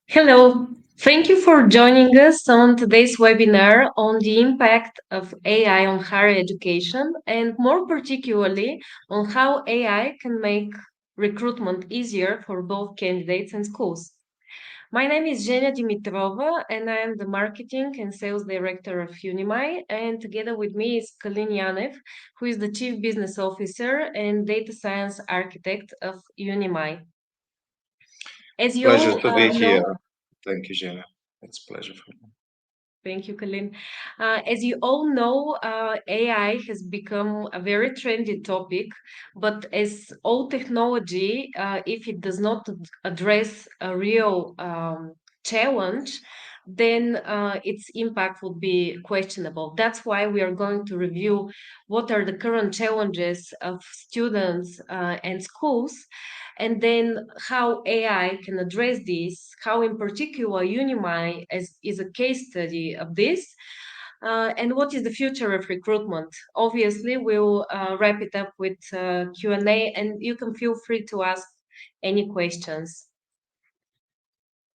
Hello, thank you for joining us on today's webinar on the impact of AI on higher education and more particularly on how AI can make recruitment easier for both candidates and schools. My name is Zhenya Dimitrova and I am the Marketing and Sales Director of Unimy, and together with me is Kalin Yanev, who is the Chief Business Officer and Data Science Architect of Unimy. As you Pleasure all to be know, here. Thank you, Jenna. It's a pleasure for me. Thank you, Colin. As you all know, AI has become a very trendy topic, but as all technology, if it does not address a real challenge, then its impact would be questionable. That's why we are going to review what are the current challenges of students and schools, and then how AI can address this, how in particular Unimy is a case study of this, and what is the future of recruitment. Obviously, we'll wrap it up with Q&A, and you can feel free to ask any questions.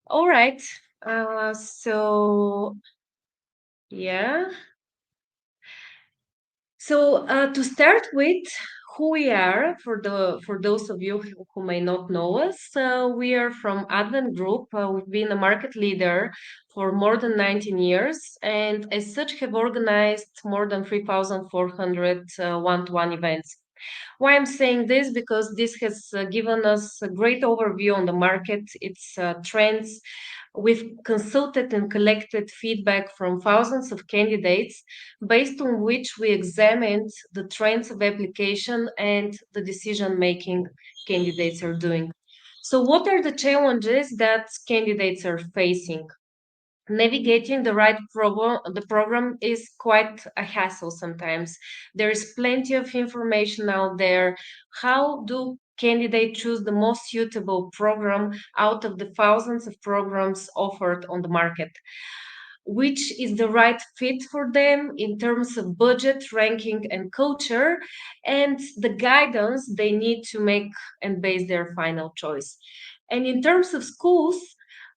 All right, so yeah. So to start with, who we are for those of you who may not know us, we are from Advent Group. We've been a market leader for more than 19 years, and as such have organized more than 3,400 one-to-one events. Why I'm saying this? Because this has given us a great overview on the market, its trends. We've consulted and collected feedback from thousands of candidates, based on which we examined the trends of application and the decision making candidates are doing. So, what are the challenges that candidates are facing? Navigating the program is quite a hassle sometimes. There is plenty of information out there. How do candidates choose the most suitable program out of the thousands of programs offered on the market? Which is the right fit for them in terms of budget, ranking, and culture, and the guidance they need to make and base their final choice. And in terms of schools,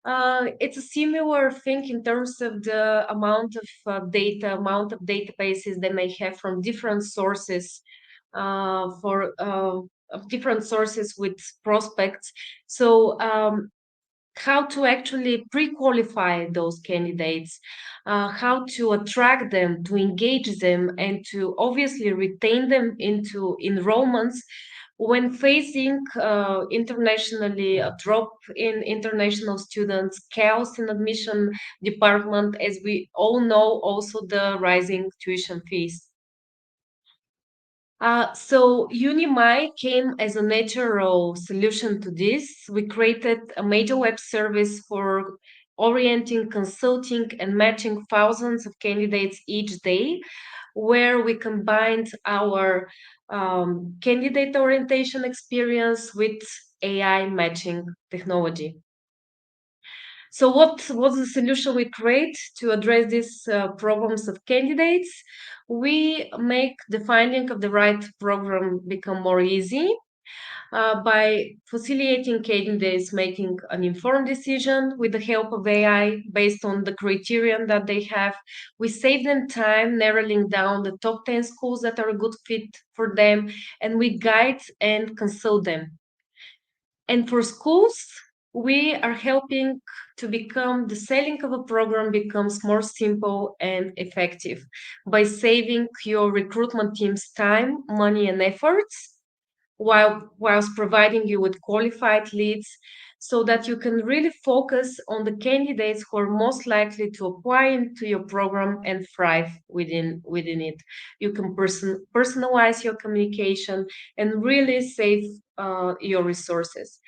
it's a similar thing in terms of the amount of data, amount of databases they may have from different sources for of different sources with prospects. So how to actually pre-qualify those candidates, how to attract them, to engage them, and to obviously retain them into enrollments when facing internationally a drop in international students, chaos in admission department, as we all know, also the rising tuition fees. So Unimy came as a natural solution to this. We created a major web service for orienting, consulting, and matching thousands of candidates each day, where we combined our candidate orientation experience with AI matching technology. So what was the solution we create to address these problems of candidates? We make the finding of the right program become more easy by facilitating candidates making an informed decision with the help of AI based on the criterion that they have. We save them time narrowing down the top 10 schools that are a good fit for them, and we guide and consult them. And for schools, we are helping to become the selling of a program becomes more simple and effective by saving your recruitment team's time, money, and efforts, whilst providing you with qualified leads so that you can really focus on the candidates who are most likely to apply into your program and thrive within it. You can personalize your communication and really save your resources.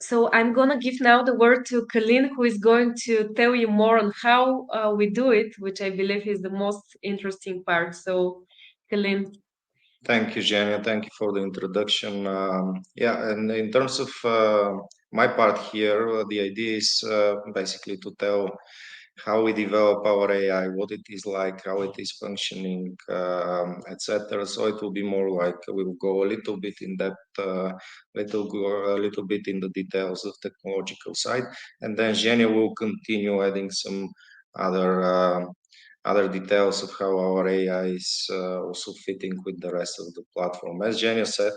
So I'm gonna give now the word to Colin, who is going to tell you more on how we do it, which I believe is the most interesting part. So, Colin. Thank you, Jenna. Thank you for the introduction. Yeah, and in terms of my part here, the idea is basically to tell how we develop our AI, what it is like, how it is functioning, etc. So it will be more like we will go a little bit in depth, a little bit in the details of technological side, and then Zhenya will continue adding some other other details of how our AI is also fitting with the rest of the platform. As Zhenya said,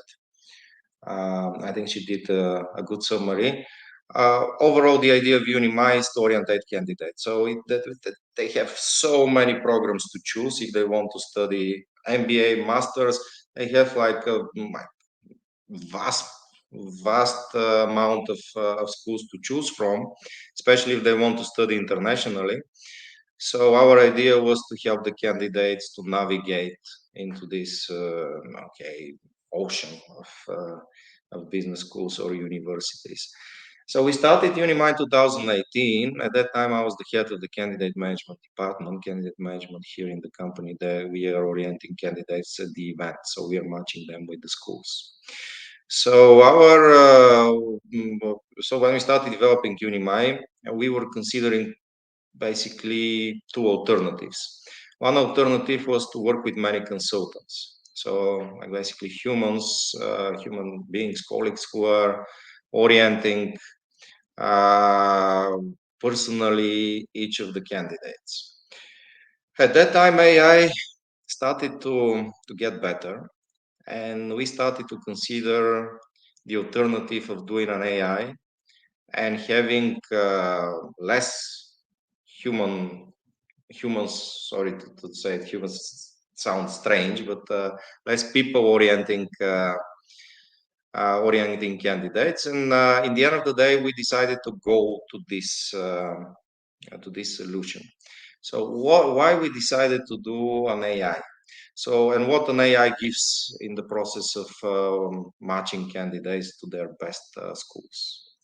I think she did a good summary. Overall, the idea of Unimy is to orientate candidates. So that they have so many programs to choose if they want to study MBA, masters. They have like a vast, vast amount of schools to choose from, especially if they want to study internationally. So our idea was to help the candidates to navigate into this ocean of business schools or universities. So we started Unimy in 2018. At that time, I was the head of the candidate management department, candidate management here in the company. That we are orienting candidates at the event, so we are matching them with the schools. So so when we started developing Unimy, we were considering basically two alternatives. One alternative was to work with many consultants. So like basically human beings, colleagues who are orienting personally each of the candidates. At that time, AI started to get better, and we started to consider the alternative of doing an AI and having less human humans, sorry to say it, humans sound strange, but less people orienting candidates. And in the end of the day, we decided to go to this solution. So why we decided to do an AI? So, and what an AI gives in the process of matching candidates to their best schools.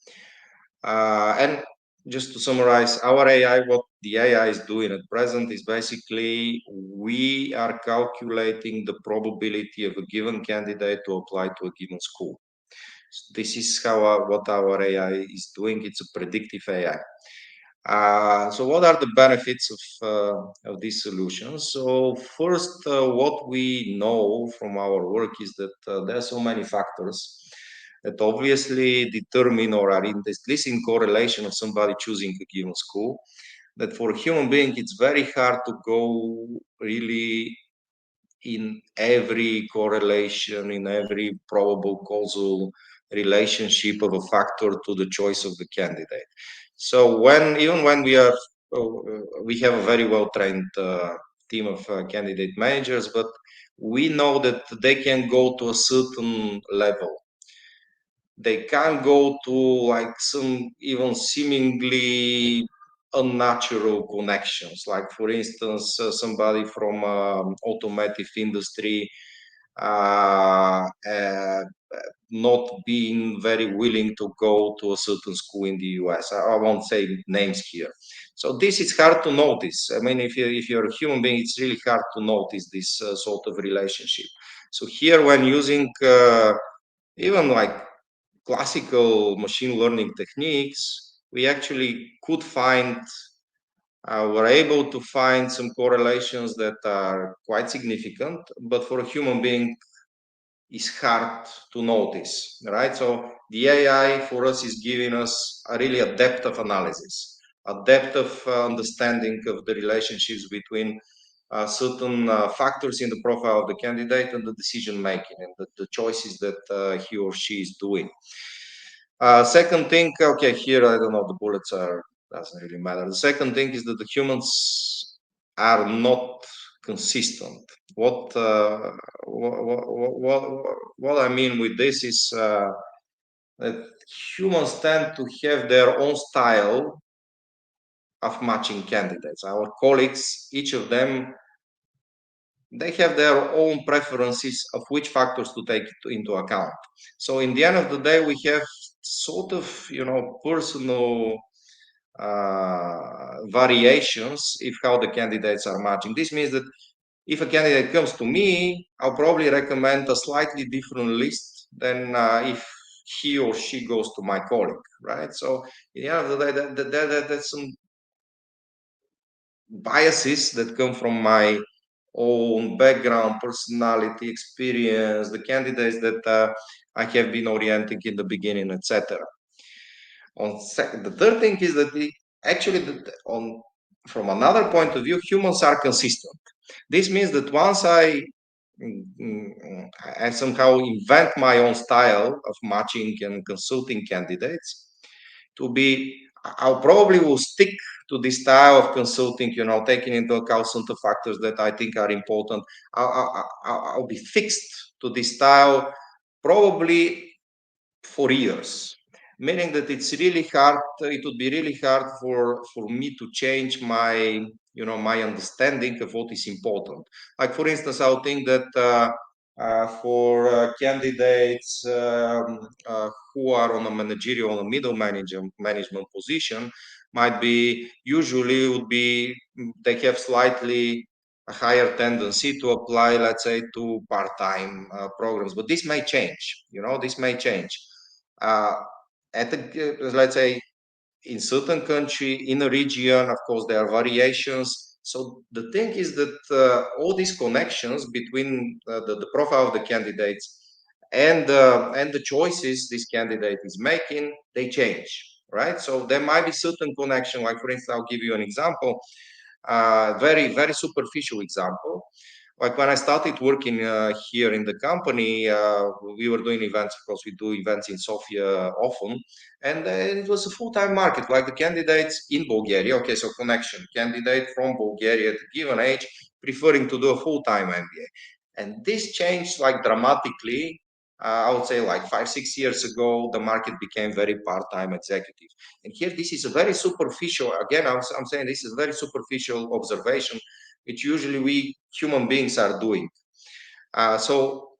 And just to summarize, our AI, what the AI is doing at present is basically we are calculating the probability of a given candidate to apply to a given school. So this is how what our AI is doing. It's a predictive AI. So what are the benefits of these solutions? So first, what we know from our work is that there are so many factors that obviously determine or are in at least in correlation of somebody choosing a given school, that for a human being, it's very hard to go really in every correlation, in every probable causal relationship of a factor to the choice of the candidate. So even when we have a very well trained team of candidate managers, but we know that they can go to a certain level. They can't go to like some even seemingly unnatural connections. Like for instance, somebody from automotive industry uh, uh, not being very willing to go to a certain school in the US. I won't say names here. So this is hard to notice. I mean, if you're a human being, it's really hard to notice this sort of relationship. So here, when using even like classical machine learning techniques, we actually could find, were able to find some correlations that are quite significant, but for a human being, is hard to notice, right? So the AI for us is giving us really a depth of analysis, a depth of understanding of the relationships between certain factors in the profile of the candidate and the decision making and the choices that he or she is doing. Second thing, okay, here I don't know, the bullets are doesn't really matter. The second thing is that the humans are not consistent. What I mean with this is that humans tend to have their own style of matching candidates. Our colleagues, each of them, they have their own preferences of which factors to take into account. So in the end of the day, we have sort of, personal variations if how the candidates are matching. This means that if a candidate comes to me, I'll probably recommend a slightly different list than if he or she goes to my colleague, right? So in the end of the day, that's some biases that come from my own background, personality, experience, the candidates that I have been orienting in the beginning, etc. The third thing is that from another point of view, humans are consistent. This means that once I somehow invent my own style of matching and consulting candidates, to be I'll probably will stick to this style of consulting, taking into account some of the factors that I think are important. I'll be fixed to this style probably for years, meaning that it would be really hard for me to change my understanding of what is important. Like, for instance, I would think that for candidates who are on a managerial or middle management position, might be usually would be they have slightly a higher tendency to apply, let's say, to part-time programs. But this may change. This may change. Uh, let's say, in certain country, in a region, of course, there are variations. So the thing is that all these connections between the profile of the candidates and the choices this candidate is making, they change, right? So there might be certain connection. Like, for instance, I'll give you an example, very very superficial example. Like, when I started working here in the company, we were doing events. Of course, we do events in Sofia often, and it was a full-time market. Like, the candidates in Bulgaria, okay, so connection, candidate from Bulgaria at a given age, preferring to do a full-time MBA, and this changed like dramatically. I would say like 5-6 years ago, the market became very part-time executive. And here, this is a very superficial. Again, I'm saying this is a very superficial observation, which usually we human beings are doing. So,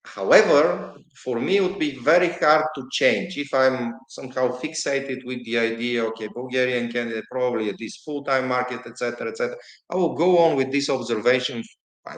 however, for me, it would be very hard to change if I'm somehow fixated with the idea, okay, Bulgarian candidate probably at this full-time market, etc., etc. I will go on with this observation by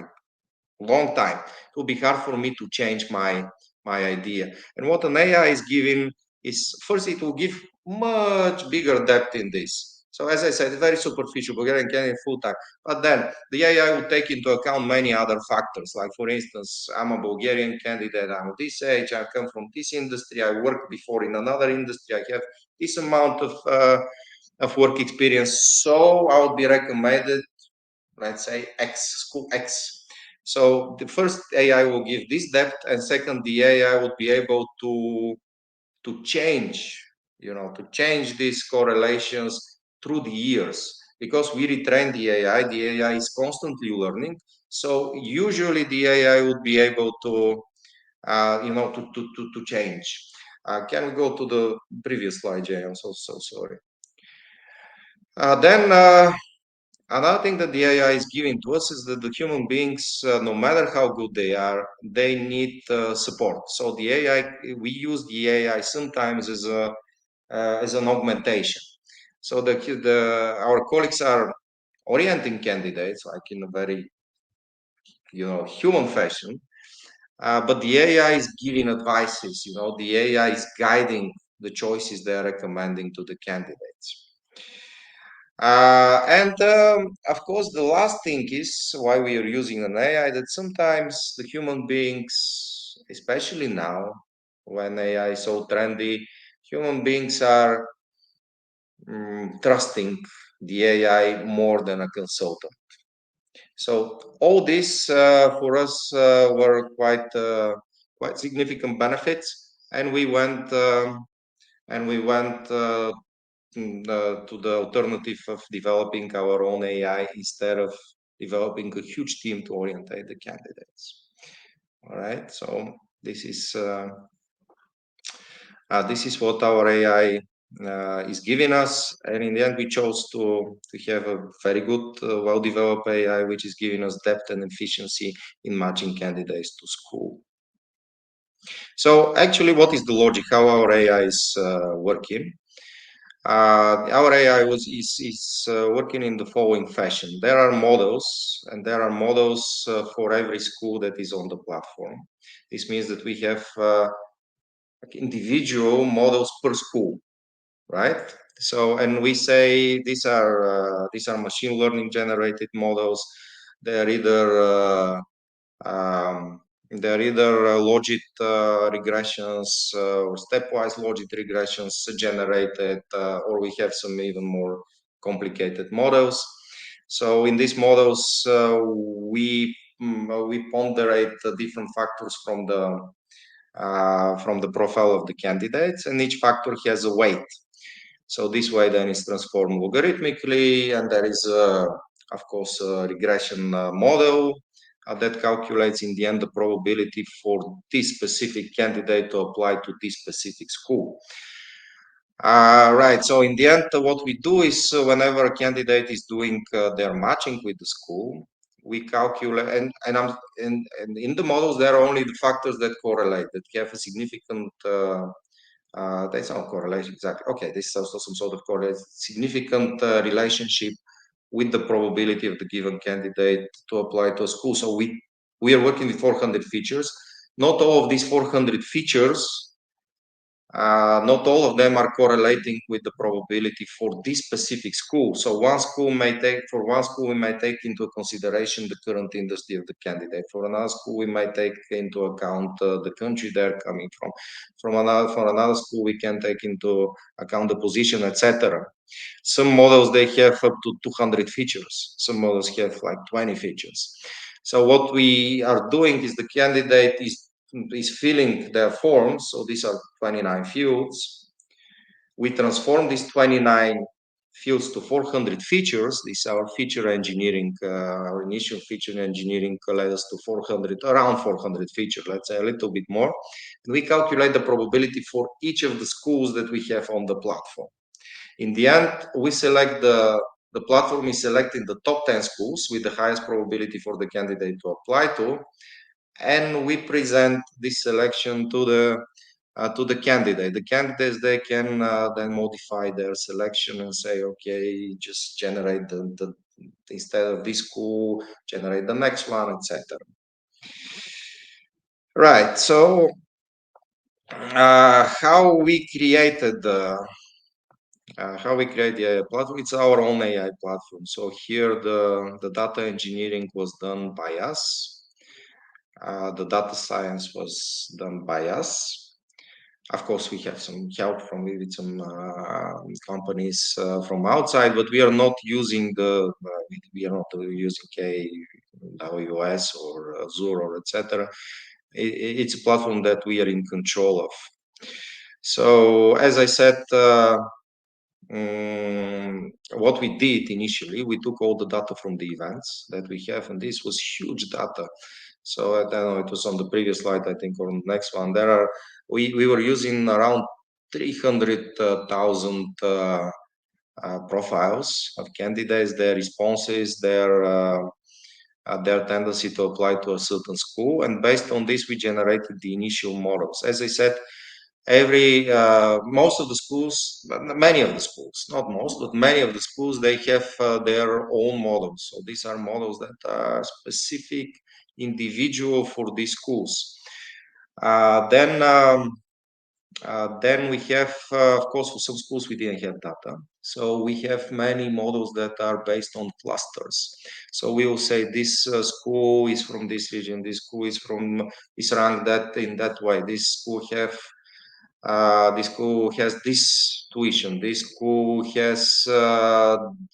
long time. It will be hard for me to change my idea. And what an AI is giving is, first, it will give much bigger depth in this. So, as I said, very superficial, Bulgarian candidate full time. But then the AI will take into account many other factors. Like, for instance, I'm a Bulgarian candidate, I'm this age, I come from this industry, I worked before in another industry, I have this amount of work experience. So I would be recommended, let's say, school X. So the first, AI will give this depth, and second, the AI would be able to change these correlations through the years, because we retrain the AI. The AI is constantly learning. So usually the AI would be able to change. Can we go to the previous slide, Jay? I'm so sorry. Then another thing that the AI is giving to us is that the human beings, no matter how good they are, they need support. So the AI, we use the AI sometimes as an augmentation. So our colleagues are orienting candidates like in a very human fashion, but the AI is giving advices. The AI is guiding the choices they are recommending to the candidates. And of course, the last thing is why we are using an AI, that sometimes the human beings, especially now when AI is so trendy, human beings are trusting the AI more than a consultant. So all this for us were quite significant benefits, and we went to the alternative of developing our own AI instead of developing a huge team to orientate the candidates. All right, so this is what our AI is giving us, and in the end, we chose to have a very good, well-developed AI, which is giving us depth and efficiency in matching candidates to school. So, actually, what is the logic? How our AI is working? Our AI is working in the following fashion. There are models, and there are models for every school that is on the platform. This means that we have individual models per school, right? So, and we say these are machine learning generated models. They're either um, logic regressions or stepwise logic regressions generated, or we have some even more complicated models. So in these models, we ponderate the different factors from the profile of the candidates, and each factor has a weight. So this way then is transformed logarithmically, and there is, of course, a regression model that calculates in the end the probability for this specific candidate to apply to this specific school. Right. So in the end, what we do is whenever a candidate is doing their matching with the school, we calculate, and in the models, there are only the factors that correlate, that have a significant there's no correlation exactly. Okay, this is also some sort of correlation, significant relationship with the probability of the given candidate to apply to a school. So we are working with 400 features. Not all of these 400 features, not all of them are correlating with the probability for this specific school. So one school we might take into consideration the current industry of the candidate. For another school, we might take into account the country they're coming from. For another school, we can take into account the position, etc. Some models, they have up to 200 features. Some models have like 20 features. So what we are doing is the candidate is filling their forms. So these are 29 fields. We transform these 29 fields to 400 features. This is our feature engineering, our initial feature engineering led us to around 400 features, let's say a little bit more. And we calculate the probability for each of the schools that we have on the platform. In the end, we select the platform is selecting the top 10 schools with the highest probability for the candidate to apply to, and we present this selection to the candidate. The candidates, they can then modify their selection and say, okay, just generate the instead of this school, generate the next one, etc. Right. So how we created the how we create the AI platform? It's our own AI platform. So here the data engineering was done by us. The data science was done by us. Of course, we have some help from with some companies from outside, but we are not using AWS or Azure or etc. It's a platform that we are in control of. So as I said, what we did initially, we took all the data from the events that we have, and this was huge data. So I don't know, it was on the previous slide, I think, or on the next one. We were using around 300,000 profiles of candidates, their responses, their tendency to apply to a certain school, and based on this, we generated the initial models. As I said, most of the schools, many of the schools, not most, but many of the schools, they have their own models. So these are models that are specific, individual for these schools. Then we have, of course, for some schools we didn't have data. So we have many models that are based on clusters. So we will say this school is from this region, this school is ranked that in that way. This school has this tuition, this school has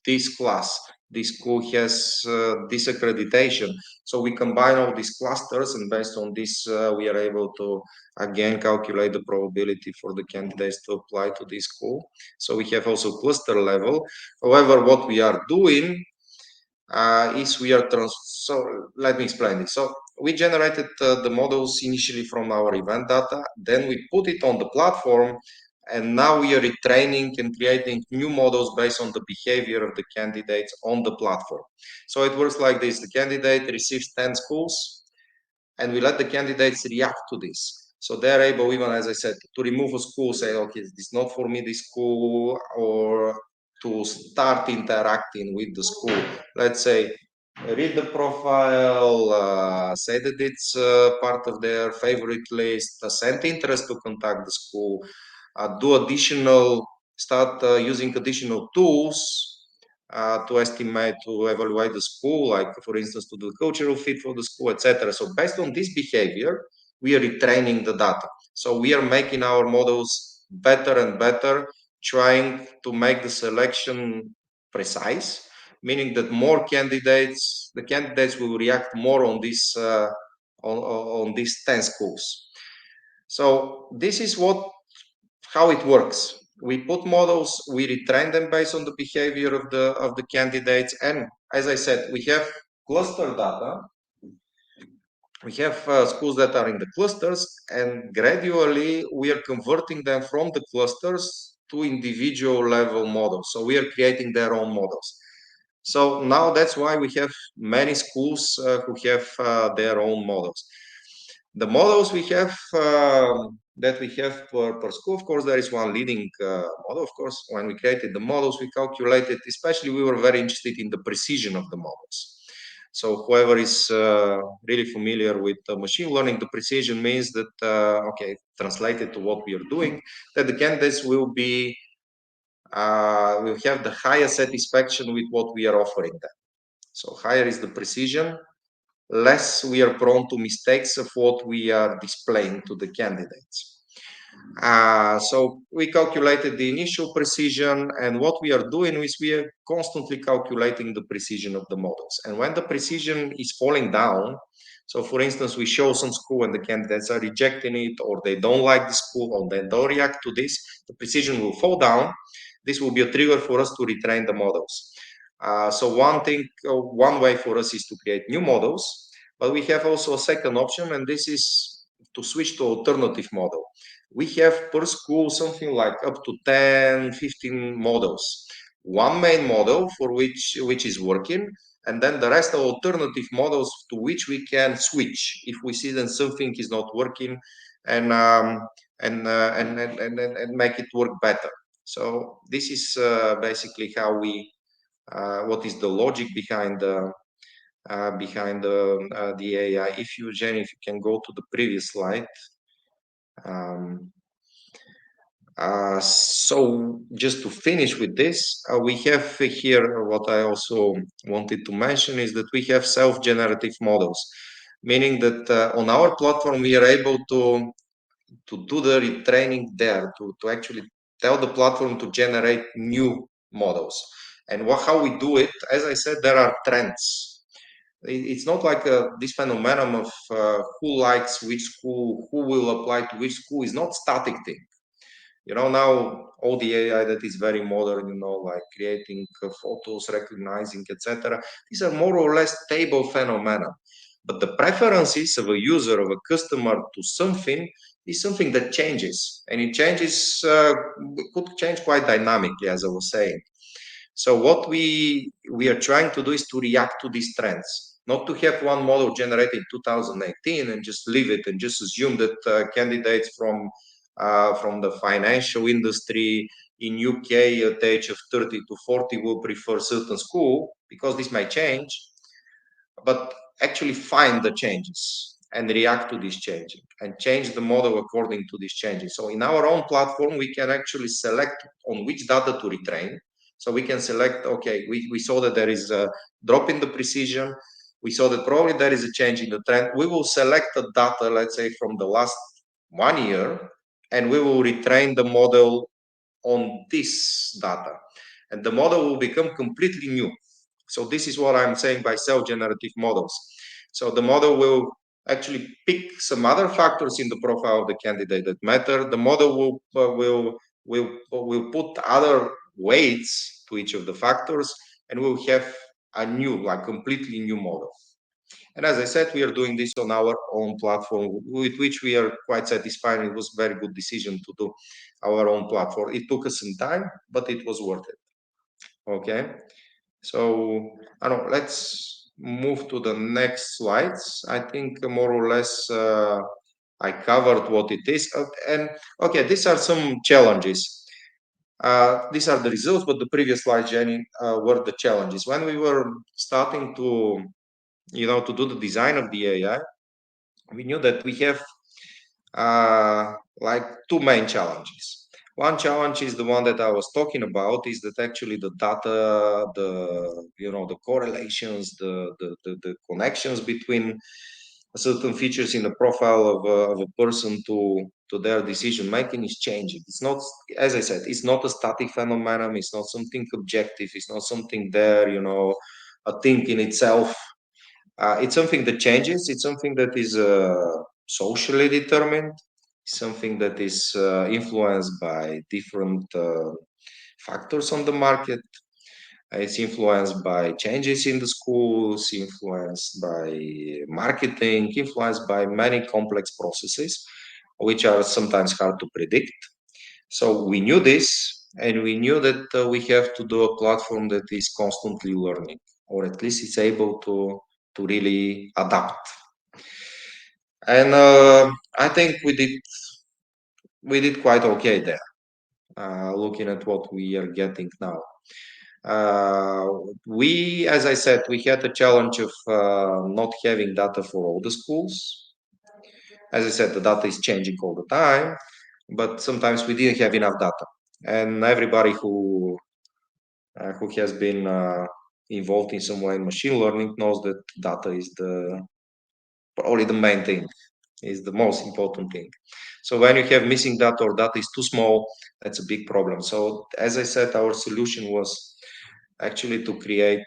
this class, this school has this accreditation. So we combine all these clusters, and based on this, we are able to again calculate the probability for the candidates to apply to this school. So we have also cluster level. However, what we are doing so let me explain this. So we generated the models initially from our event data, then we put it on the platform, and now we are retraining and creating new models based on the behavior of the candidates on the platform. So it works like this: the candidate receives 10 schools, and we let the candidates react to this. So they're able, even as I said, to remove a school, say, okay, this is not for me, this school, or to start interacting with the school. Let's say, read the profile, say that it's part of their favorite list, send interest to contact the school, do additional start using additional tools to estimate, to evaluate the school, like for instance, to do cultural fit for the school, etc. So based on this behavior, we are retraining the data. So we are making our models better and better, trying to make the selection precise, meaning that the candidates will react more on on these 10 schools. So this is how it works. We put models, we retrain them based on the behavior of the candidates, and as I said, we have cluster data. We have schools that are in the clusters, and gradually we are converting them from the clusters to individual level models. So we are creating their own models. So now that's why we have many schools who have their own models. The models we have that we have per school, of course, there is one leading model. Of course, when we created the models, we calculated, especially we were very interested in the precision of the models. So whoever is really familiar with machine learning, the precision means that, okay, translated to what we are doing, that the candidates will have the highest satisfaction with what we are offering them. So higher is the precision, less we are prone to mistakes of what we are displaying to the candidates. So we calculated the initial precision, and what we are doing is we are constantly calculating the precision of the models. And when the precision is falling down, so for instance, we show some school and the candidates are rejecting it, or they don't like the school, or they don't react to this, the precision will fall down. This will be a trigger for us to retrain the models. So one way for us is to create new models, but we have also a second option, and this is to switch to alternative model. We have per school something like up to 10, 15 models. One main model for which is working, and then the rest are alternative models to which we can switch if we see that something is not working, and and make it work better. So this is basically how we what is the logic behind the AI. If you, Jenny, if you can go to the previous slide. Um, so just to finish with this, we have here what I also wanted to mention is that we have self-generative models, meaning that on our platform we are able to do the retraining there, to actually tell the platform to generate new models. And how we do it, as I said, there are trends. It's not like this phenomenon of who likes which school, who will apply to which school is not static thing. Now all the AI that is very modern, like creating photos, recognizing, etc. These are more or less stable phenomena. But the preferences of a user, of a customer to something is something that changes. And it changes, could change quite dynamically, as I was saying. So what we are trying to do is to react to these trends, not to have one model generated in 2018 and just leave it and just assume that candidates from the financial industry in UK at the age of 30 to 40 will prefer certain school, because this might change, but actually find the changes and react to these changes and change the model according to these changes. So in our own platform, we can actually select on which data to retrain. So we can select, okay, we saw that there is a drop in the precision. We saw that probably there is a change in the trend. We will select the data, let's say, from the last 1 year, and we will retrain the model on this data. And the model will become completely new. So this is what I'm saying by self-generative models. So the model will actually pick some other factors in the profile of the candidate that matter. The model will put other weights to each of the factors, and we'll have a new, like completely new model. And as I said, we are doing this on our own platform, with which we are quite satisfied. It was a very good decision to do our own platform. It took us some time, but it was worth it. Okay. So I don't know, let's move to the next slides. I think more or less I covered what it is. And okay, these are some challenges. These are the results, but the previous slide, Jenny, were the challenges. When we were starting to do the design of the AI, we knew that we have like two main challenges. One challenge is the one that I was talking about, is that actually the data, the correlations, the connections between certain features in the profile of a person to their decision making is changing. It's not, as I said, it's not a static phenomenon. It's not something objective. It's not something there, a thing in itself. It's something that changes. It's something that is socially determined. It's something that is influenced by different factors on the market. It's influenced by changes in the schools, influenced by marketing, influenced by many complex processes, which are sometimes hard to predict. So we knew this, and we knew that we have to do a platform that is constantly learning, or at least it's able to really adapt. And I think we did quite okay there, looking at what we are getting now. Uh, as I said, we had a challenge of not having data for all the schools. As I said, the data is changing all the time, but sometimes we didn't have enough data. And everybody who has been involved in some way in machine learning knows that data is probably the main thing, is the most important thing. So when you have missing data or data is too small, that's a big problem. So as I said, our solution was actually to create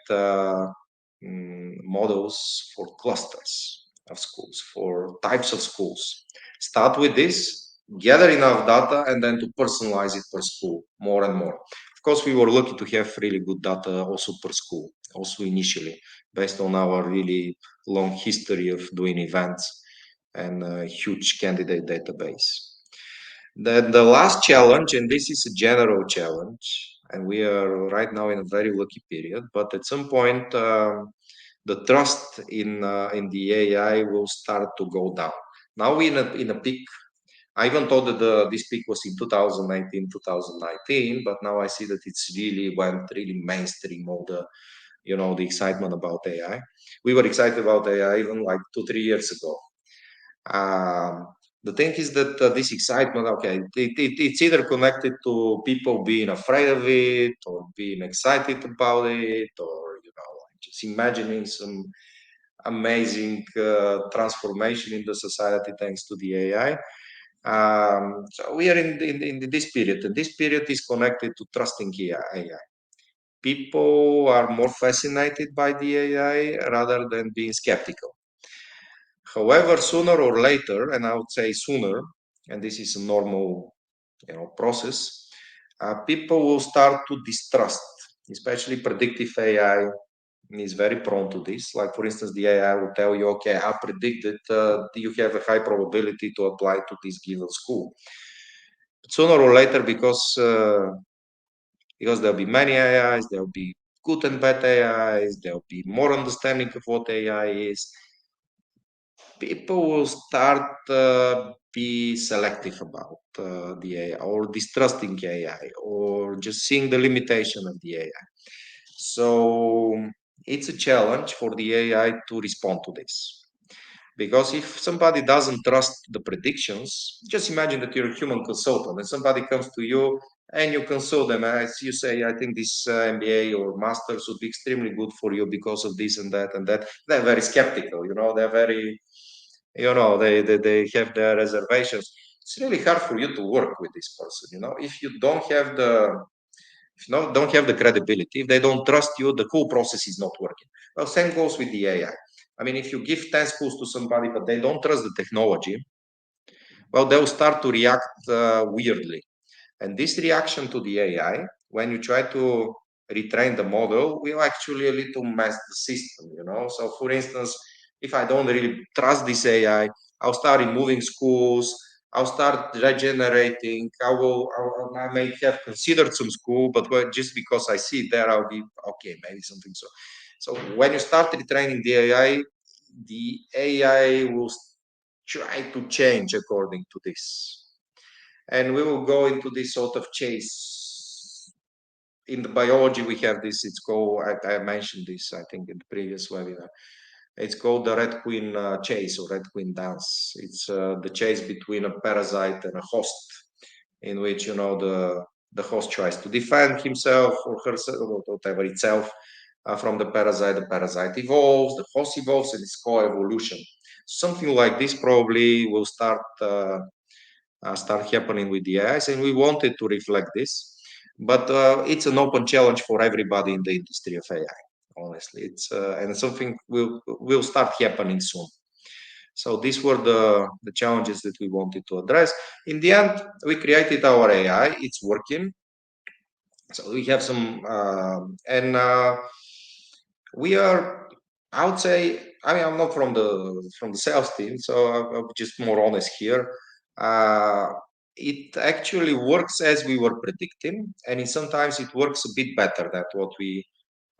models for clusters of schools, for types of schools. Start with this, gather enough data, and then to personalize it per school more and more. Of course, we were lucky to have really good data also per school, also initially, based on our really long history of doing events and a huge candidate database. Then the last challenge, and this is a general challenge, and we are right now in a very lucky period, but at some point, the trust in the AI will start to go down. Now we in a peak. I even thought that this peak was in 2018, 2019, but now I see that it's really went really mainstream. All the excitement about AI. We were excited about AI even like 2, 3 years ago. Um, the thing is that this excitement, okay, it's either connected to people being afraid of it or being excited about it, or just imagining some amazing transformation in the society thanks to the AI. So we are in this period, and this period is connected to trusting AI. People are more fascinated by the AI rather than being skeptical. However, sooner or later, and I would say sooner, and this is a normal, process, people will start to distrust, especially predictive AI is very prone to this. Like, for instance, the AI will tell you, okay, I predict that you have a high probability to apply to this given school. But sooner or later, because there'll be many AIs, there'll be good and bad AIs, there'll be more understanding of what AI is. People will start be selective about the AI, or distrusting AI, or just seeing the limitation of the AI. So it's a challenge for the AI to respond to this. Because if somebody doesn't trust the predictions, just imagine that you're a human consultant and somebody comes to you and you consult them, and as you say, I think this MBA or master's would be extremely good for you because of this and that and that. They're very skeptical, they're very, they have their reservations. It's really hard for you to work with this person, if you don't have the credibility, if they don't trust you, the whole process is not working. Well, same goes with the AI. I mean, if you give 10 schools to somebody, but they don't trust the technology, well, they'll start to react weirdly. And this reaction to the AI, when you try to retrain the model, will actually a little mess the system. So, for instance, if I don't really trust this AI, I'll start removing schools. I'll start regenerating. I may have considered some school, but just because I see it there, I'll be okay, maybe something so. So when you start retraining the AI will try to change according to this. And we will go into this sort of chase. In the biology, we have this, it's called, I mentioned this, I think, in the previous webinar. It's called the red queen chase, or red queen dance. It's the chase between a parasite and a host. in which the host tries to defend himself or herself or whatever itself from the parasite. The parasite evolves, the host evolves, and it's called evolution. Something like this probably will start happening with the AIs, and we wanted to reflect this. But it's an open challenge for everybody in the industry of AI. Honestly, it's and something will start happening soon. So these were the challenges that we wanted to address. In the end, we created our AI. It's working. So we have some, and we are. I would say. I mean, I'm not from the sales team, so I'm just more honest here. Uh, it actually works as we were predicting, and sometimes it works a bit better than what we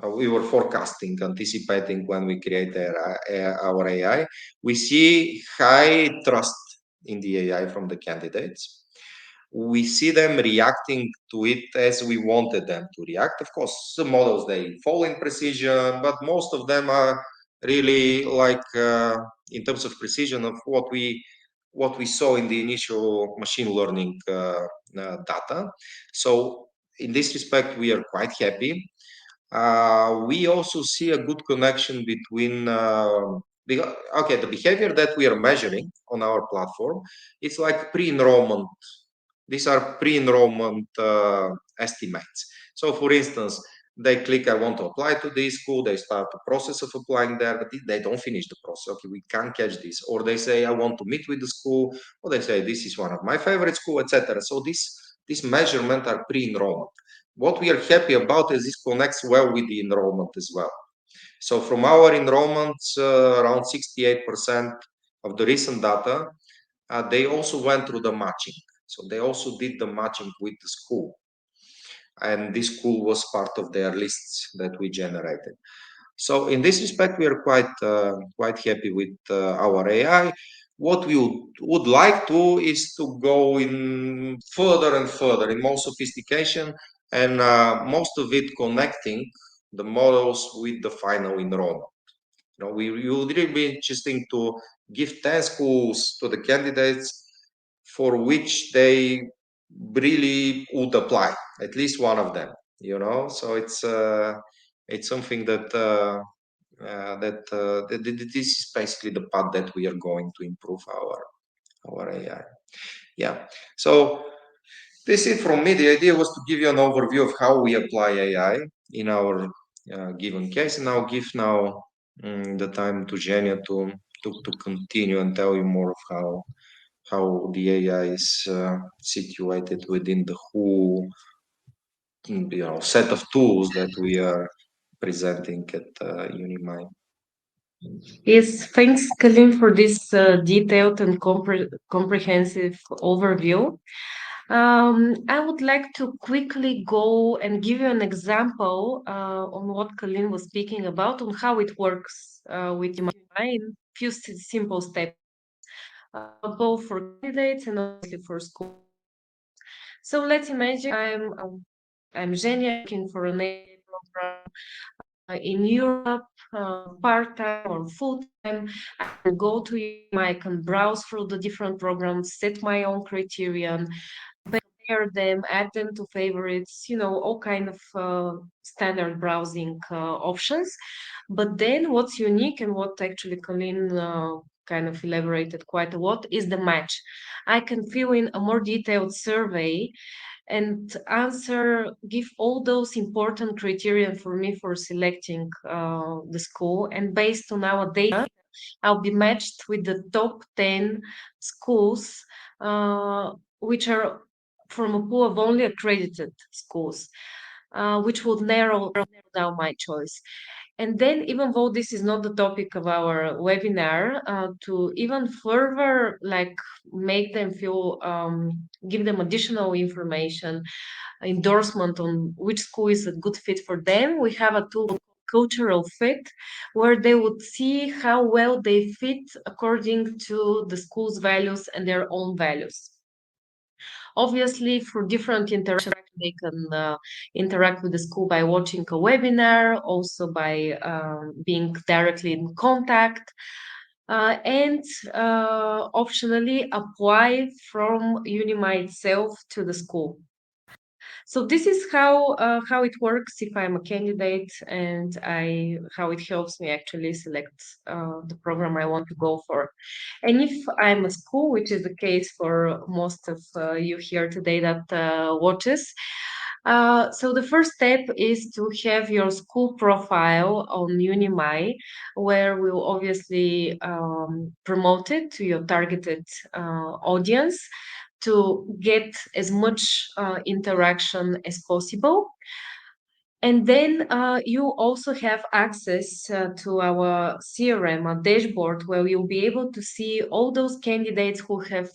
were forecasting, anticipating when we create our AI. We see high trust in the AI from the candidates. We see them reacting to it as we wanted them to react. Of course, some models they fall in precision, but most of them are really like in terms of precision of what we saw in the initial machine learning data. So in this respect, we are quite happy. We also see a good connection between the behavior that we are measuring on our platform. It's like pre-enrollment. These are pre-enrollment estimates. So, for instance, they click, I want to apply to this school. They start the process of applying there, but they don't finish the process. Okay, we can't catch this. Or they say, I want to meet with the school. Or they say, this is one of my favorite school, etc. So this measurement are pre-enrollment. What we are happy about is this connects well with the enrollment as well. So from our enrollments, around 68% of the recent data, they also went through the matching. So they also did the matching with the school. And this school was part of their lists that we generated. So in this respect, we are quite happy with our AI. What we would like to is to go in further and further in more sophistication, and most of it connecting the models with the final enrollment. We would really be interesting to give 10 schools to the candidates for which they really would apply, at least one of them. So it's something that this is basically the path that we are going to improve our AI. Yeah. So this is it from me. The idea was to give you an overview of how we apply AI in our given case, and I'll give now the time to Zhenya to continue and tell you more of how the AI is situated within the whole set of tools that we are presenting at Unimy. Yes, thanks, Colin, for this detailed and comprehensive overview. I would like to quickly go and give you an example on what Colin was speaking about, on how it works with Unimy in few simple steps, both for candidates and obviously for schools. So let's imagine I'm Zhenya looking for an AI program in Europe, part-time or full-time. I can go to Udemy, I can browse through the different programs, set my own criterion, compare them, add them to favorites, all kind of standard browsing options. But then what's unique and what actually Colin kind of elaborated quite a lot is the match. I can fill in a more detailed survey and give all those important criteria for me for selecting the school. And based on our data, I'll be matched with the top 10 schools, which are from a pool of only accredited schools, which would narrow down my choice. And then, even though this is not the topic of our webinar, to even further like make them feel, give them additional information, endorsement on which school is a good fit for them, we have a tool called cultural fit, where they would see how well they fit according to the school's values and their own values. Obviously, for different interactions, they can interact with the school by watching a webinar, also by being directly in contact. and optionally apply from Unimy itself to the school. So this is how it works if I'm a candidate, and I how it helps me actually select the program I want to go for. And if I'm a school, which is the case for most of you here today that watches, so the first step is to have your school profile on Unimy, where we'll obviously promote it to your targeted audience to get as much interaction as possible. And then you also have access to our CRM, a dashboard, where you'll be able to see all those candidates who have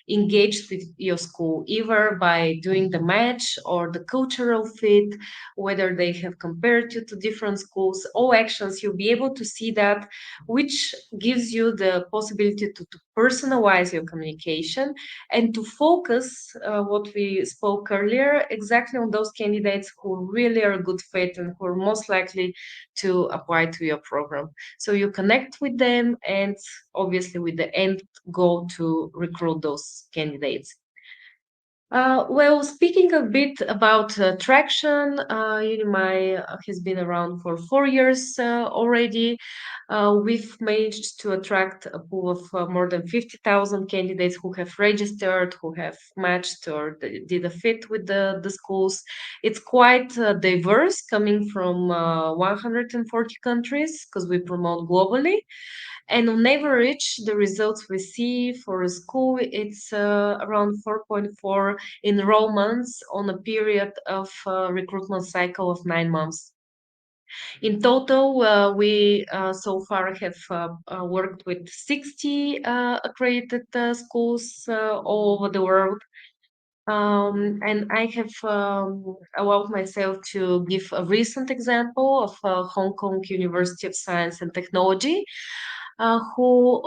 engaged with your school, either by doing the match or the cultural fit, whether they have compared you to different schools, all actions. You'll be able to see that, which gives you the possibility to personalize your communication and to focus what we spoke earlier exactly on those candidates who really are a good fit and who are most likely to apply to your program. So you connect with them and obviously with the end goal to recruit those candidates. Well, speaking a bit about traction, Unimy has been around for 4 years already. We've managed to attract a pool of more than 50,000 candidates who have registered, who have matched or did a fit with the schools. It's quite diverse, coming from 140 countries because we promote globally. And on average, the results we see for a school, it's around 4.4 enrollments on a period of recruitment cycle of 9 months. In total, we so far have worked with 60 accredited schools all over the world. And I have allowed myself to give a recent example of Hong Kong University of Science and Technology, who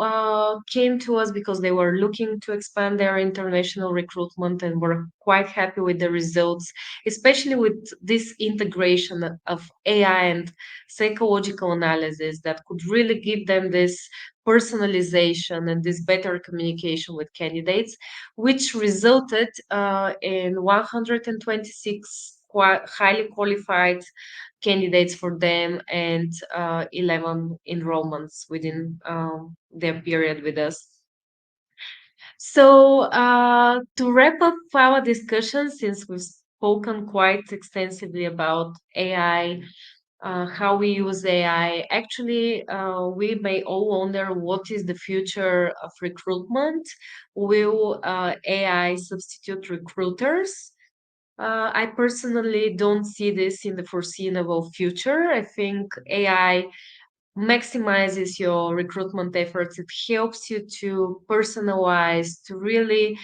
came to us because they were looking to expand their international recruitment and were quite happy with the results, especially with this integration of AI and psychological analysis that could really give them this personalization and this better communication with candidates, which resulted in 126 highly qualified candidates for them and 11 enrollments within their period with us. So, to wrap up our discussion, since we've spoken quite extensively about AI, how we use AI, actually, we may all wonder what is the future of recruitment. Will AI substitute recruiters? I personally don't see this in the foreseeable future. I think AI maximizes your recruitment efforts. It helps you to personalize, to really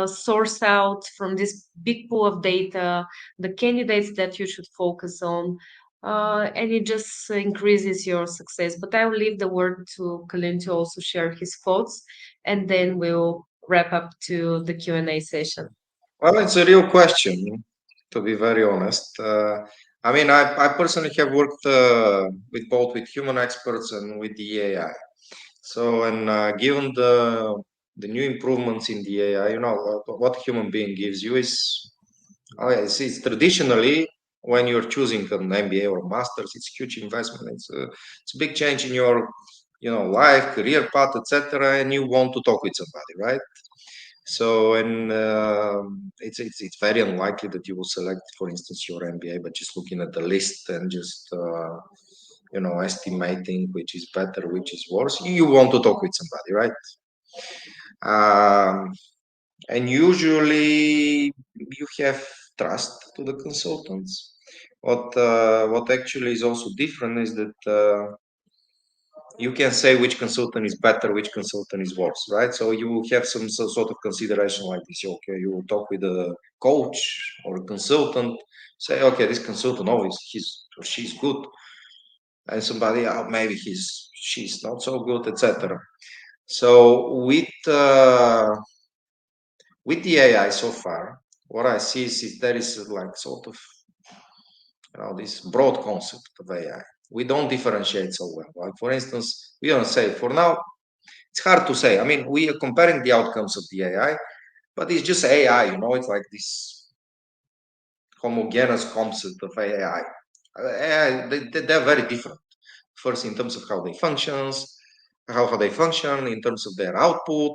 source out from this big pool of data the candidates that you should focus on. And it just increases your success. But I will leave the word to Colin to also share his thoughts, and then we'll wrap up to the Q&A session. Well, it's a real question, to be very honest. I mean, I personally have worked with both with human experts and with the AI. So, and given the new improvements in the AI, you know, what human being gives you is, oh yeah, it's traditionally when you're choosing an MBA or master's, it's huge investment. It's a big change in your, you know, life, career path, etc. And you want to talk with somebody, right? So, and it's very unlikely that you will select, for instance, your MBA, but just looking at the list and just you know, estimating which is better, which is worse. You want to talk with somebody, right? Um, and usually you have trust to the consultants. What actually is also different is that you can say which consultant is better, which consultant is worse, right? So you have some sort of consideration like this. Okay, you will talk with a coach or a consultant, say, okay, this consultant, oh, he's or she's good, and somebody, oh, maybe she's not so good, etc. So with the AI so far, what I see is there is like sort of, you know, this broad concept of AI. We don't differentiate so well. Like for instance, we don't say for now it's hard to say. I mean, we are comparing the outcomes of the AI, but it's just AI, it's like this homogeneous concept of AI. They're very different. First, in terms of how they function, in terms of their output,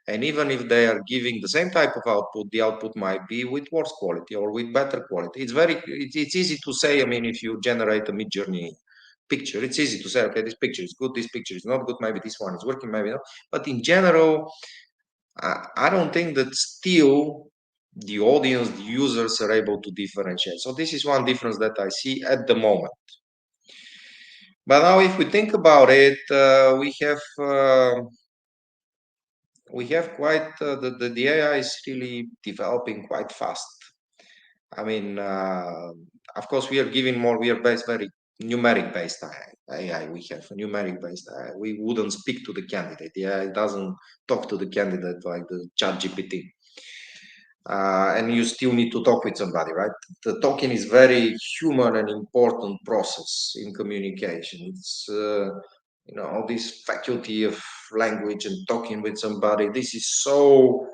and even if they are giving the same type of output, the output might be with worse quality or with better quality. It's easy to say. I mean, if you generate a mid-journey picture, it's easy to say, okay, this picture is good, this picture is not good, maybe this one is working, maybe not. But in general, I don't think that still the audience, the users are able to differentiate. So this is one difference that I see at the moment. But now, if we think about it, we have quite the AI is really developing quite fast. I mean, of course, we are giving more. We are based very numeric based AI. We have a numeric based AI. We wouldn't speak to the candidate. The AI doesn't talk to the candidate like the chat GPT. And you still need to talk with somebody, right? The talking is very human and important process in communication. It's this faculty of language and talking with somebody. This is so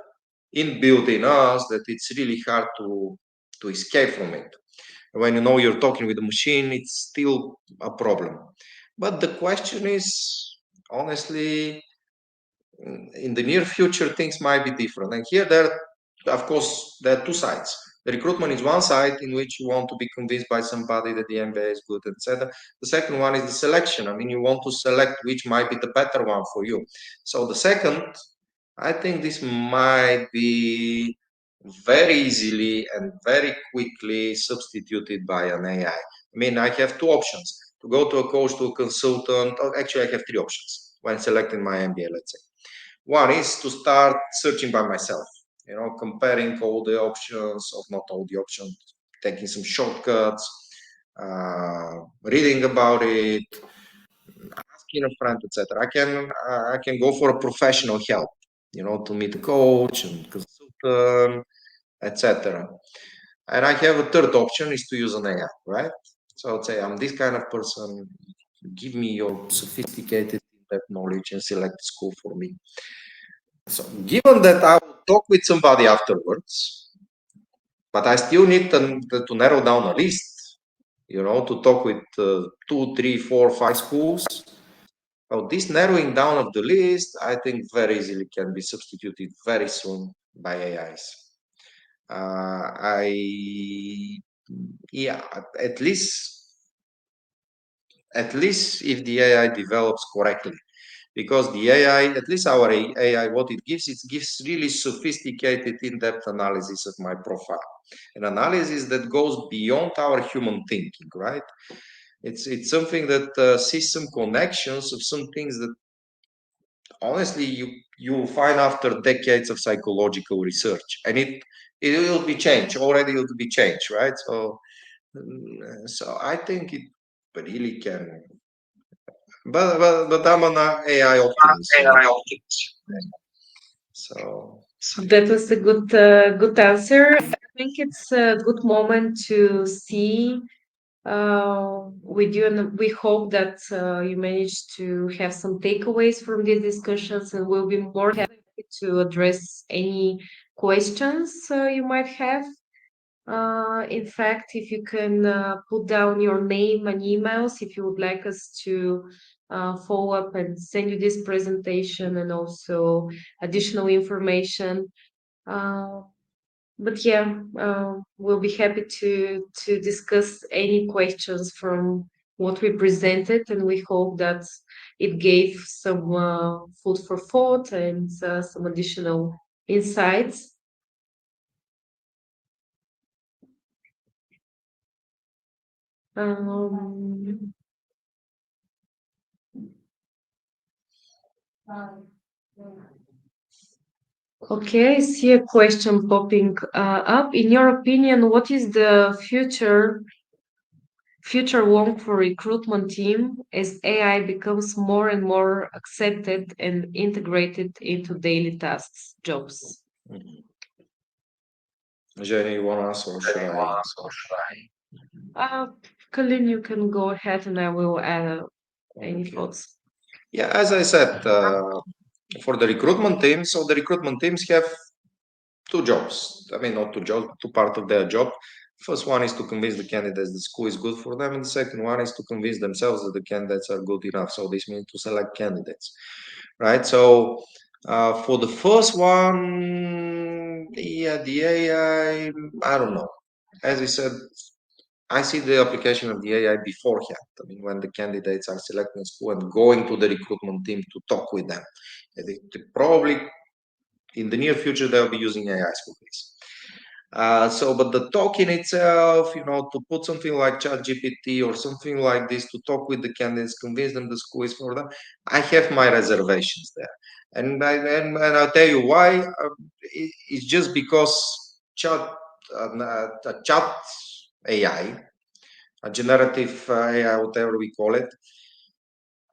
inbuilt in us that it's really hard to escape from it. When you know you're talking with a machine, it's still a problem. But the question is, honestly, in the near future, things might be different. And here, of course, there are two sides. The recruitment is one side in which you want to be convinced by somebody that the MBA is good, etc. The second one is the selection. I mean, you want to select which might be the better one for you. So the second, I think this might be very easily and very quickly substituted by an AI. I mean, I have two options: to go to a coach, to a consultant. Actually, I have three options when selecting my MBA, let's say. One is to start searching by myself, comparing all the options, or not all the options, taking some shortcuts, reading about it, asking a friend, etc. I can go for a professional help, to meet a coach and consultant, etc. And I have a third option is to use an AI, right? So I'd say I'm this kind of person. Give me your sophisticated knowledge and select the school for me. So given that I will talk with somebody afterwards, but I still need to narrow down a list, to talk with 2, 3, 4, 5 schools. So this narrowing down of the list, I think very easily can be substituted very soon by AIs. Yeah, at least if the AI develops correctly. Because the AI, at least our AI, what it gives really sophisticated in-depth analysis of my profile, an analysis that goes beyond our human thinking, right? It's something that sees some connections of some things that honestly you will find after decades of psychological research, and it will be changed already. It will be changed, right? So I think it really can. But I'm an AI optimist. So So that was a good answer. I think it's a good moment to see with you, and we hope that you managed to have some takeaways from these discussions, and we'll be more happy to address any questions you might have. In fact, if you can put down your name and emails if you would like us to follow up and send you this presentation and also additional information. Uh, but yeah, we'll be happy to discuss any questions from what we presented, and we hope that it gave some food for thought and some additional insights. Um, Okay, I see a question popping up. In your opinion, what is the future work for recruitment team as AI becomes more and more accepted and integrated into daily tasks, jobs? Jenny, you want to answer or should I? Uh, Colin, you can go ahead and I will add any Okay. thoughts. Yeah, as I said, for the recruitment team. So the recruitment teams have two jobs. I mean, not two jobs, two part of their job. First one is to convince the candidates the school is good for them, and the second one is to convince themselves that the candidates are good enough. So this means to select candidates, right? So for the first one, yeah, the I don't know. As I said, I see the application of the AI beforehand. I mean, when the candidates are selecting school and going to the recruitment team to talk with them. They probably in the near future they'll be using AIs for this. But the token itself, to put something like ChatGPT or something like this to talk with the candidates, convince them the school is for them, I have my reservations there. And I'll tell you why. It's just because chat AI, a generative AI, whatever we call it,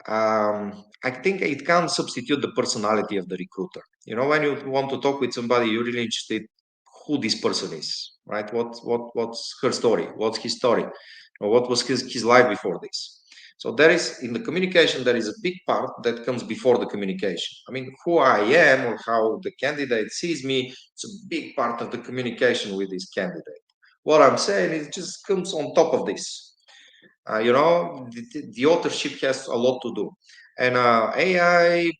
I think it can't substitute the personality of the recruiter. When you want to talk with somebody, you're really interested who this person is, right? What's her story? What's his story? Or what was his life before this? So there is in the communication, there is a big part that comes before the communication. I mean, who I am or how the candidate sees me, it's a big part of the communication with this candidate. What I'm saying is just comes on top of this. The authorship has a lot to do. And AI,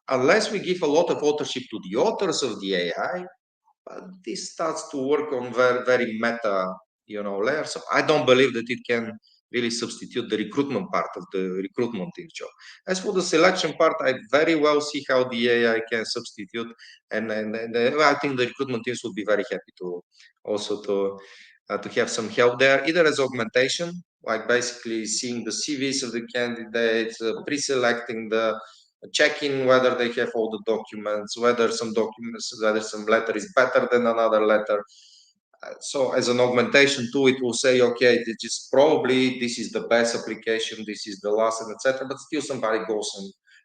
unless we give a lot of authorship to the authors of the AI, this starts to work on very, very meta, layer. So I don't believe that it can really substitute the recruitment part of the recruitment team job. As for the selection part, I very well see how the AI can substitute, and I think the recruitment teams would be very happy to also to have some help there, either as augmentation, like basically seeing the CVs of the candidates, pre-selecting the checking whether they have all the documents, whether some letter is better than another letter. So as an augmentation tool, it will say, okay, this is the best application, this is the last, and etc. But still, somebody goes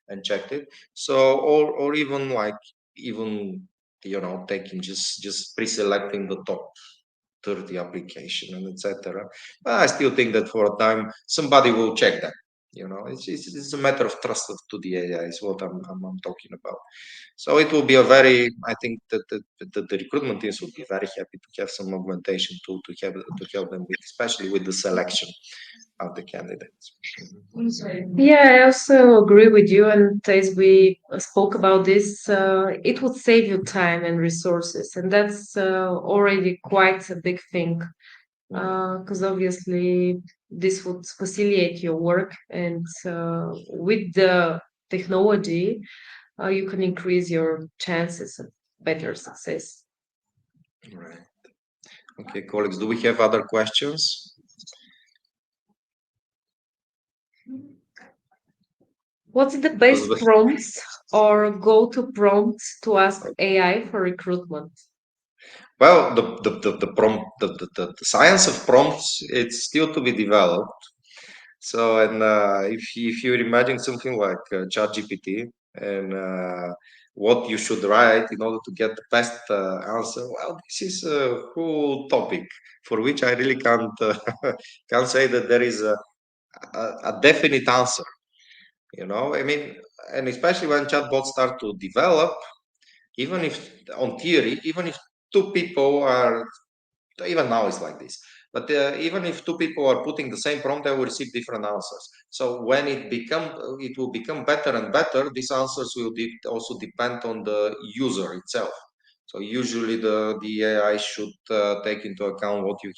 and checked it. So or even taking just pre-selecting the top 30 application and etc. But I still think that for a time somebody will check that. It's a matter of trust to the AI is what I'm talking about. So it will be a very, I think that the recruitment teams will be very happy to have some augmentation tool to help them with, especially with the selection of the candidates. Yeah, I also agree with you. And as we spoke about this, it would save you time and resources, and that's already quite a big thing. Because obviously this would facilitate your work, and with the technology, you can increase your chances of better success. Right. Okay, colleagues, do we have other questions? What's the Because best prompts or go-to prompts to ask AI for recruitment? well, the prompt, the science of prompts, it's still to be developed. So, and if you imagine something like ChatGPT and what you should write in order to get the best answer, well, this is a whole topic for which I really can't say that there is a definite answer. I mean, and especially when chatbots start to develop, even if on theory, even if two people are even now it's like this, but even if two people are putting the same prompt, they will receive different answers. So when it will become better and better, these answers will also depend on the user itself. So usually the AI should take into account what you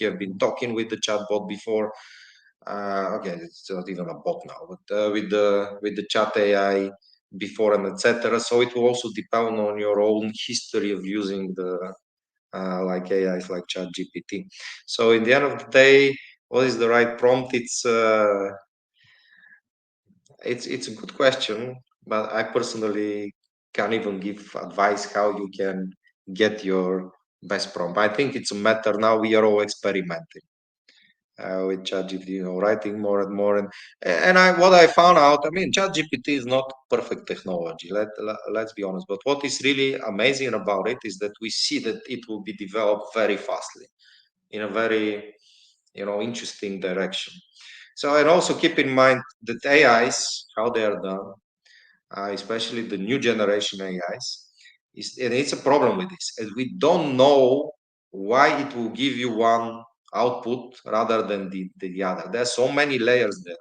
have been talking with the chatbot before. Okay, it's not even a bot now, but with the chat AI before and etc. So it will also depend on your own history of using the like AIs like ChatGPT. So in the end of the day, what is the right prompt? It's a good question, but I personally can't even give advice how you can get your best prompt. I think it's a matter now we are all experimenting with ChatGPT, writing more and more. And what I found out, I mean, ChatGPT is not perfect technology. Let's be honest. But what is really amazing about it is that we see that it will be developed very fastly in a very interesting direction. So and also keep in mind that AIs, how they are done. especially the new generation AIs, and it's a problem with this, as we don't know why it will give you one output rather than the other. There are so many layers there.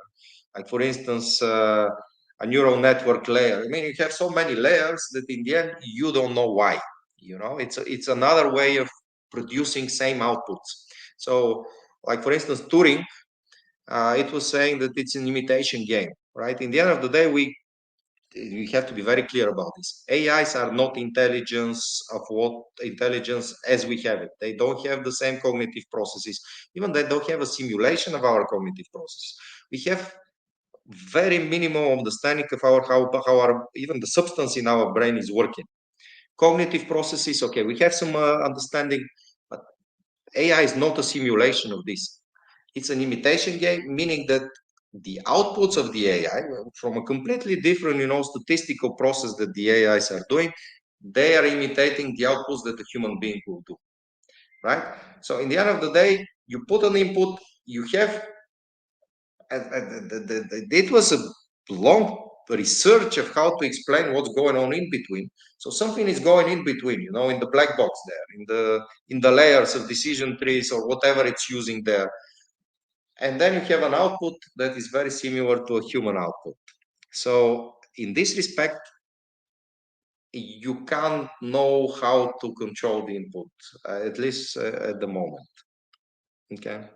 Like for instance, a neural network layer. I mean, you have so many layers that in the end you don't know why. It's another way of producing same outputs. So, like for instance, Turing, it was saying that it's an imitation game, right? In the end of the day, we have to be very clear about this. AIs are not intelligence as we have it. They don't have the same cognitive processes. Even they don't have a simulation of our cognitive processes. We have very minimal understanding of how our even the substance in our brain is working. Cognitive processes, okay, we have some understanding, but AI is not a simulation of this. It's an imitation game, meaning that the outputs of the AI from a completely different, statistical process that the AIs are doing, they are imitating the outputs that a human being will do, right? So in the end of the day, you put an input, you have, it was a long research of how to explain what's going on in between. So something is going in between, in the black box there, in the layers of decision trees or whatever it's using there. And then you have an output that is very similar to a human output. So in this respect, you can't know how to control the input, at least at the moment. Okay.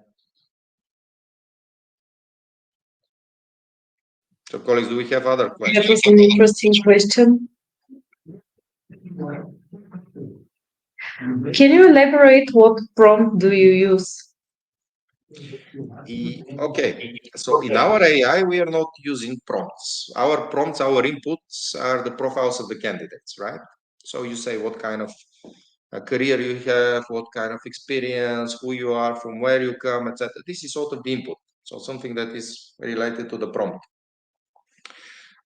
So colleagues, do we have other That questions? was an interesting question. Can you elaborate what prompt do you use? Okay, so in our AI, we are not using prompts. Our prompts, our inputs are the profiles of the candidates, right? So you say what kind of career you have, what kind of experience, who you are, from where you come, etc. This is sort of the input. So something that is related to the prompt.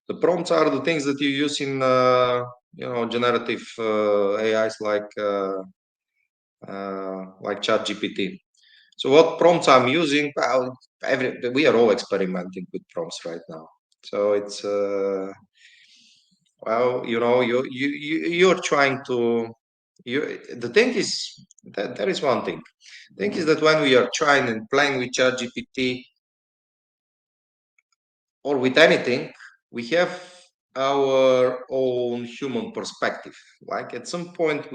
The prompts are the things that you use in, generative AIs like ChatGPT. So what prompts I'm using? Well, we are all experimenting with prompts right now. So it's well, you're trying to. The thing is that there is one thing. The thing is that when we are trying and playing with ChatGPT or with anything, we have our own human perspective. Like at some point,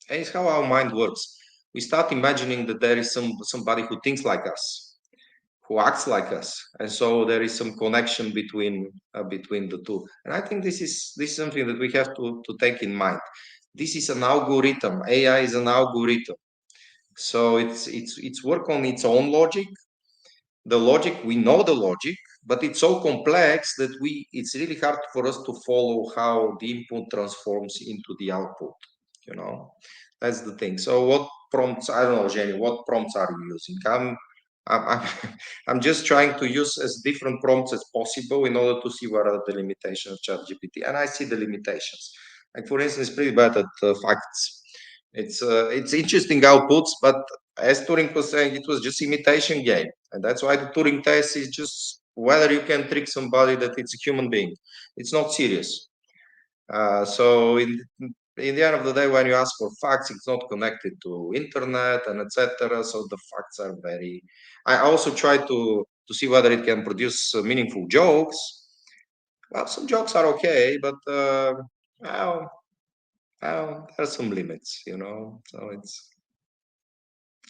it's how our mind works. We start imagining that there is somebody who thinks like us, who acts like us, and so there is some connection between the two. And I think this is something that we have to take in mind. This is an algorithm. AI is an algorithm, so it's work on its own logic. The logic, we know the logic, but it's so complex that it's really hard for us to follow how the input transforms into the output. You know, that's the thing. So what prompts? I don't know, Jenny. What prompts are you using? I'm I'm just trying to use as different prompts as possible in order to see what are the limitations of ChatGPT, and I see the limitations. Like for instance, it's pretty bad at facts. It's interesting outputs, but as Turing was saying, it was just imitation game, and that's why the Turing test is just whether you can trick somebody that it's a human being. It's not serious. So in the end of the day, when you ask for facts, it's not connected to internet and etc. So the facts are very. I also try to see whether it can produce meaningful jokes. Well, some jokes are okay, but well, there are some limits, So it's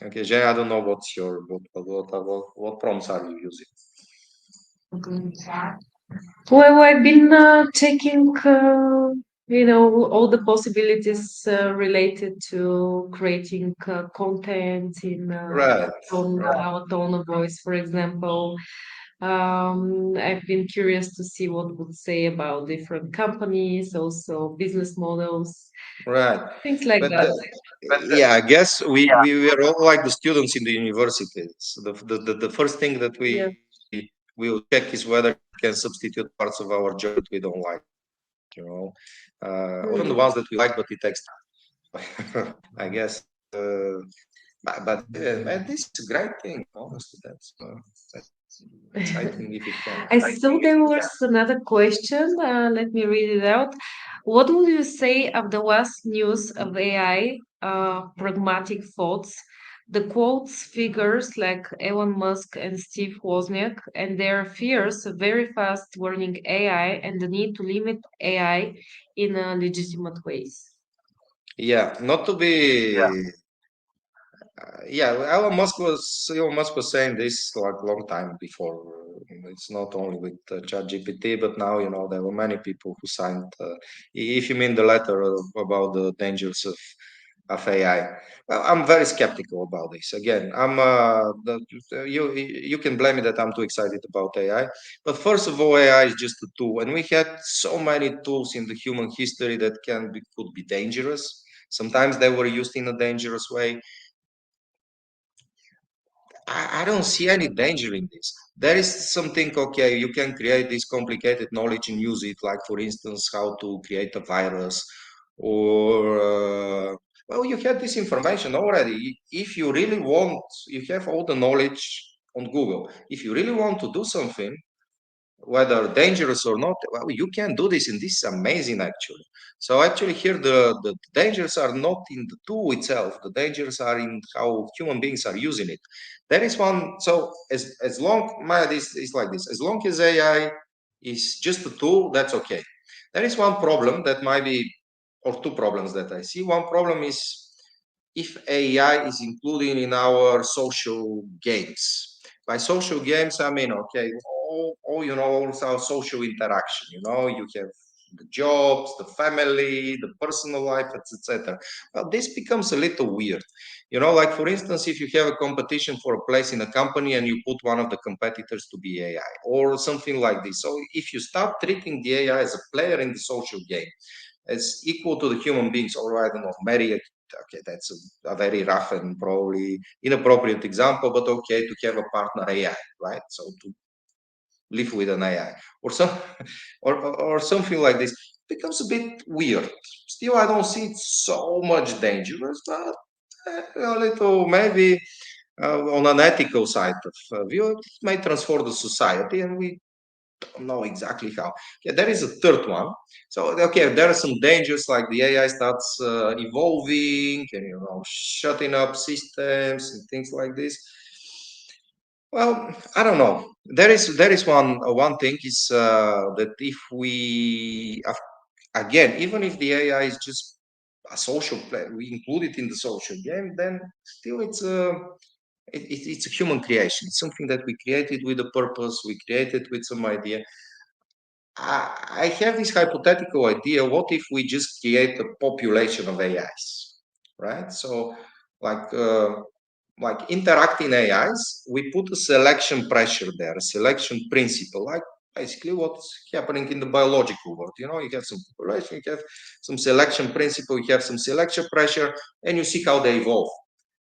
okay. Jay, I don't know what's your what prompts are you using? Well, I've been checking, all the possibilities related to creating content in Right, right, our tone of voice, for example. I've been curious to see what would say about different companies, also business models, right. things like But that. yeah, I guess we are all like the students in the universities. The first thing that Yeah. we will check is whether it can substitute parts of our job that we don't like, you know, or the Mm. ones that we like, but it takes time. I guess. But this is a great thing, honestly. That's Exciting if it can. I saw there was another question. Let me read it out. What would you say of the last news of AI, pragmatic thoughts? The quotes figures like Elon Musk and Steve Wozniak and their fears of very fast learning AI and the need to limit AI in legitimate ways. Yeah, not to be. Yeah, Elon Musk was saying this like a long time before. It's not only with ChatGPT, but now there were many people who signed. If you mean the letter about the dangers of AI, well, I'm very skeptical about this. Again, you can blame me that I'm too excited about AI, but first of all, AI is just a tool, and we had so many tools in the human history that could be dangerous. Sometimes they were used in a dangerous way. I don't see any danger in this. There is something, okay, you can create this complicated knowledge and use it, like, for instance, how to create a virus, or, well, you have this information already. If you really want, you have all the knowledge on Google. If you really want to do something, whether dangerous or not, well, you can do this, and this is amazing, actually. So actually here the dangers are not in the tool itself. The dangers are in how human beings are using it. There is one. So as long my this is like this, as long as AI is just a tool, that's okay. There is one problem that might be, or two problems that I see. One problem is if AI is included in our social games. By social games, I mean, okay, all our social interaction. You have the jobs, the family, the personal life, etc. Well, this becomes a little weird. Like, for instance, if you have a competition for a place in a company and you put one of the competitors to be AI or something like this. So if you start treating the AI as a player in the social game, as equal to the human beings, or I don't know, marry okay, that's a very rough and probably inappropriate example, but okay, to have a partner AI, right? So to live with an AI or some or something like this becomes a bit weird. Still, I don't see it so much dangerous, but a little maybe on an ethical side of view, it may transform the society, and we don't know exactly how. Yeah, there is a third one. So okay, there are some dangers, like the AI starts evolving and shutting up systems and things like this. Well, I don't know. There is one thing is that if again, even if the AI is just a social play, we include it in the social game, then still it's a human creation. It's something that we created with a purpose. We created with some idea. I have this hypothetical idea. What if we just create a population of AIs, right? So, like, interacting AIs, we put a selection pressure there, a selection principle, like basically what's happening in the biological world. You have some population, you have some selection principle, you have some selection pressure, and you see how they evolve.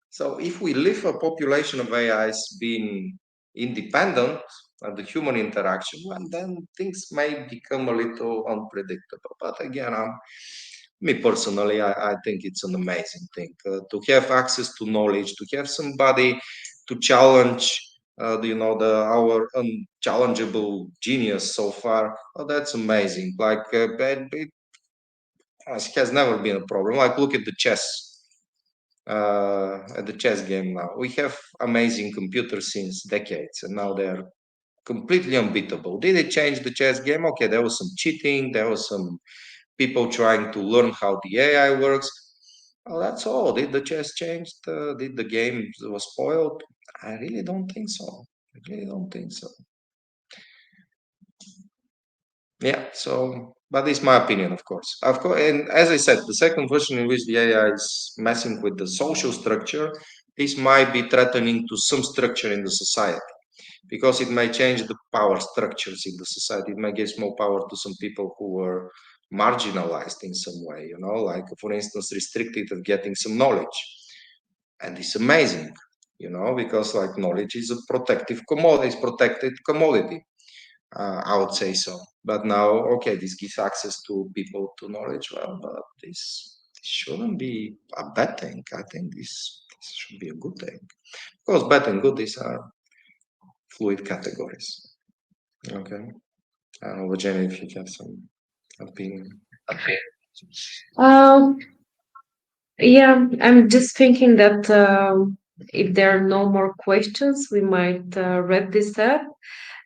So if we leave a population of AIs being independent of the human interaction, well, then things may become a little unpredictable. But again, me personally, I think it's an amazing thing to have access to knowledge, to have somebody to challenge. Our unchallengeable genius so far. Oh, that's amazing. Like, it has never been a problem. Like, look at the chess game now. We have amazing computers since decades, and now they're completely unbeatable. Did it change the chess game? Okay, there was some cheating, there was some people trying to learn how the AI works. Well, that's all. Did the chess change? Did the game was spoiled? I really don't think so. I really don't think so. Yeah, so, but it's my opinion, of course. Of course, and as I said, the second version in which the AI is messing with the social structure, this might be threatening to some structure in the society because it may change the power structures in the society. It may give more power to some people who were marginalized in some way, like, for instance, restricted of getting some knowledge. And it's amazing, because like knowledge is a protective commodity, it's protected commodity. I would say so. But now, okay, this gives access to people to knowledge. Well, but this shouldn't be a bad thing. I think this should be a good thing. Of course, bad and good, these are fluid categories. Okay. I don't know, Jenny, if you have some opinion. Um, yeah, I'm just thinking that if there are no more questions, we might wrap this up.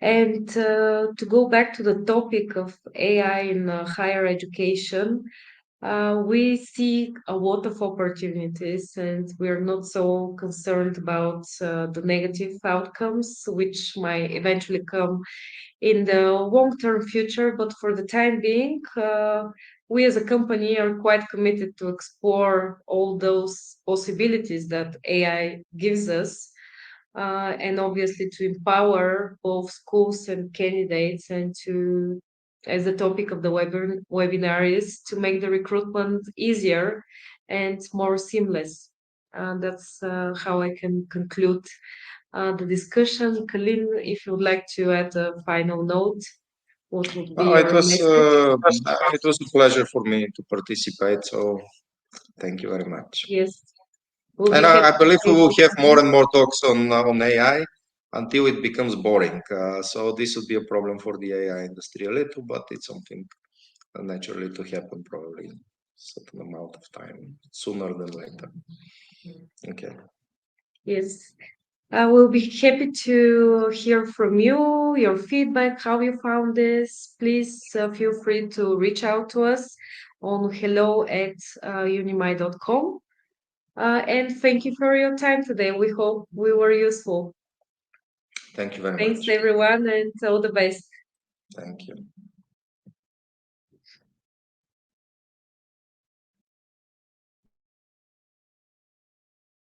And to go back to the topic of AI in higher education, we see a lot of opportunities, and we're not so concerned about the negative outcomes, which might eventually come in the long-term future. But for the time being, we as a company are quite committed to explore all those possibilities that AI gives us, and obviously to empower both schools and candidates, and to, as the topic of the webinar is, to make the recruitment easier and more seamless. That's how I can conclude the discussion. Colleen, if you would like to add a final note, what would be No, your message? it was a pleasure for me to participate. So thank you very much. Yes, we'll And be happy I believe we to will take have more it. and more talks on AI until it becomes boring. So this would be a problem for the AI industry a little, but it's something naturally to happen probably in a certain amount of time, sooner than later. Okay. Yes. I will be happy to hear from you, your feedback, how you found this. Please feel free to reach out to us on hello@unimy.com. And thank you for your time today. We hope we were useful. Thank you very Thanks, much. everyone, and all the best. Thank you.